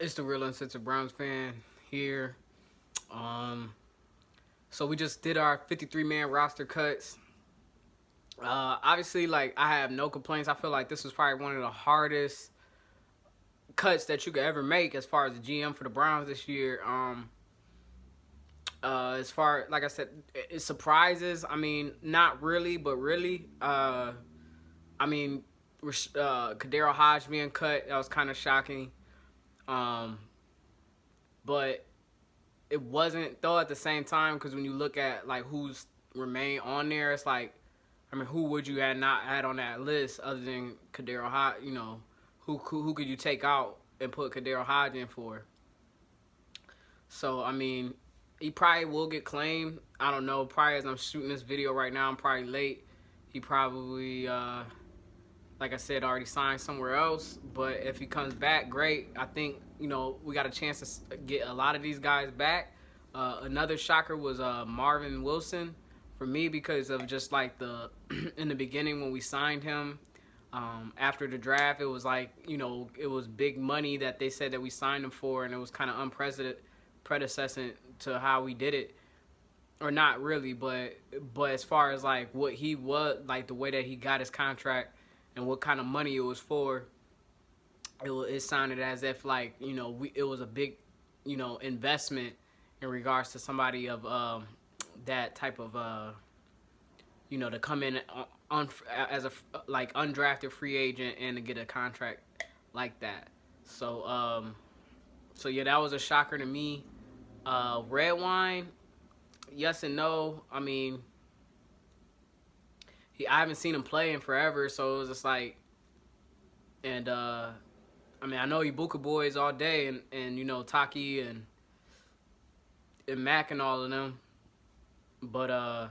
It's the real Uncensored Browns fan here. Um, so we just did our 53-man roster cuts. Obviously, like I have no complaints. I feel like this was probably one of the hardest cuts that you could ever make as far as the GM for the Browns this year. As far like I said, it surprises. I mean, not really, but really. I mean, Kadero Hodge being cut, that was kind of shocking. Um, but it wasn't though at the same time, because when you look at like who's remained on there, it's like, I mean, who would you have not had on that list other than Kadero Hodge? You know, who could you take out and put Kadero Hodge in for? So I mean, he probably will get claimed. I don't know. Probably as I'm shooting this video right now, I'm probably late. He probably, like I said, already signed somewhere else. But if he comes back, great. I think we got a chance to get a lot of these guys back. Another shocker was Marvin Wilson for me, because of just like the in the beginning when we signed him. After the draft, it was like, it was big money that they said that we signed him for, and it was kind of unprecedented predecessor to how we did it, or not really, but as far as like what he was, like the way that he got his contract and what kind of money it was for, it sounded as if like it was a big investment in regards to somebody of that type of to come in as a like undrafted free agent and to get a contract like that. So yeah, that was a shocker to me. Red wine, yes and no. I mean, I haven't seen him play in forever, so it was just like, and I mean, I know Ibuka boys all day, and Taki and Mac and all of them, but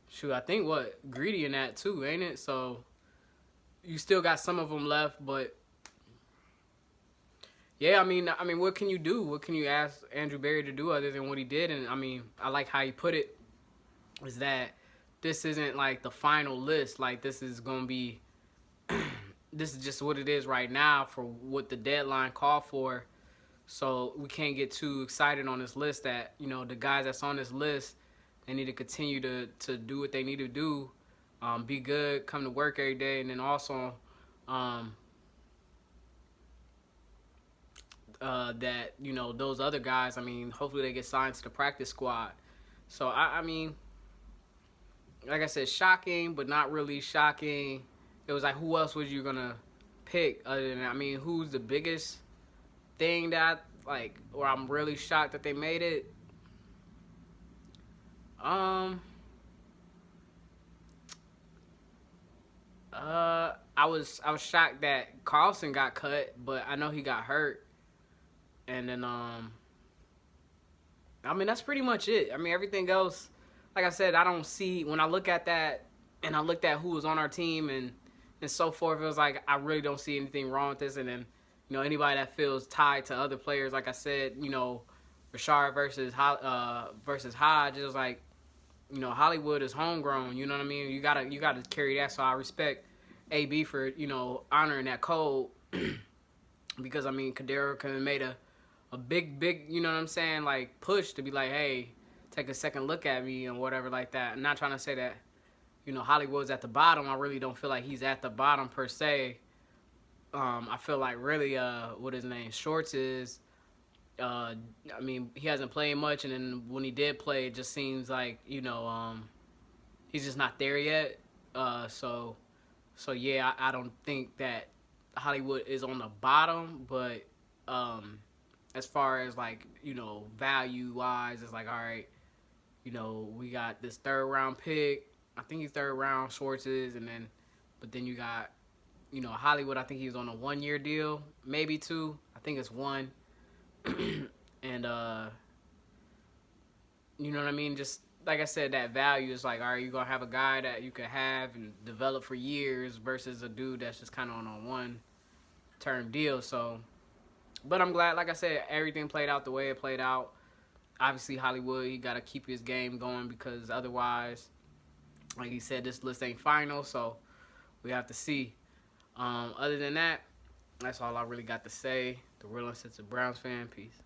shoot, I think what Greedy in that too, ain't it? So you still got some of them left, but yeah, I mean, what can you do? What can you ask Andrew Berry to do other than what he did? And I mean, I like how he put it, is that this isn't like the final list. Like, this is gonna be, this is just what it is right now for what the deadline called for. So we can't get too excited on this list. That the guys that's on this list, they need to continue to do what they need to do, be good, come to work every day, and then also. That those other guys, I mean, hopefully they get signed to the practice squad. So I mean, like I said, shocking, but not really shocking. It was like, who else was you gonna pick other than, I mean, who's the biggest thing that like, or I'm really shocked that they made it? Um, I was shocked that Carlson got cut, but I know he got hurt, and then I mean, that's pretty much it. I mean, everything else, like I said, I don't see, when I look at that and I looked at who was on our team and so forth, it was like, I really don't see anything wrong with this. And then, anybody that feels tied to other players, like I said, Rashard versus Hodge, it was like, Hollywood is homegrown. You know what I mean? You gotta carry that. So I respect AB for honoring that code, because I mean, Kadero could have made a big, you know what I'm saying, like push to be like, hey, take a second look at me and whatever like that. I'm not trying to say that Hollywood's at the bottom. I really don't feel like he's at the bottom per se. I feel like really what his name Shorts is. I mean, he hasn't played much, and then when he did play, it just seems like he's just not there yet. So yeah, I don't think that Hollywood is on the bottom, but as far as like value wise, it's like, all right, we got this third round pick. I think he's third round, Schwartz is, and then but then you got Hollywood. I think he was on a 1 year deal, maybe two. I think it's one, and you know what I mean. Just like I said, that value is like, all right, you're gonna have a guy that you could have and develop for years versus a dude that's just kind of on a 1 term deal. So, but I'm glad, like I said, everything played out the way it played out. Obviously, Hollywood, he got to keep his game going, because otherwise, like he said, this list ain't final, so we have to see. Other than that, That's all I really got to say. The real and sense of Browns fan. Peace.